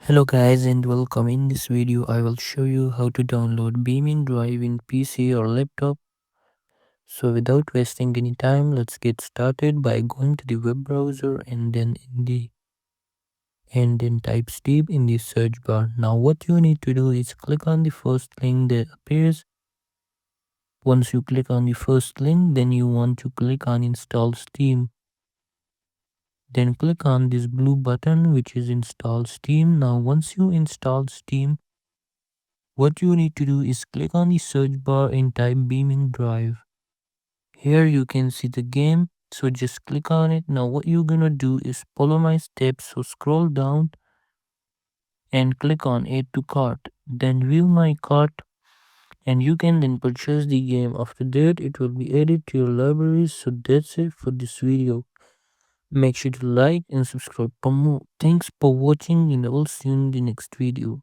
Hello guys and welcome. In this video I will show you how to download BeamNG in PC or laptop. So without wasting any time, let's get started by going to the web browser and then type Steam in the search bar. Now what you need to do is click on the first link that appears. Once you click on the first link, then you want to click on install Steam. Then click on this blue button which is install Steam. Now once you install Steam, what you need to do is click on the search bar and type Beaming Drive. Here you can see the game, so just click on it. Now what you're gonna do is follow my steps, so scroll down and click on add to cart. Then view my cart and you can then purchase the game. After that it will be added to your libraries. So that's it for this video. Make sure to like and subscribe for more. Thanks for watching and I will see you in the next video.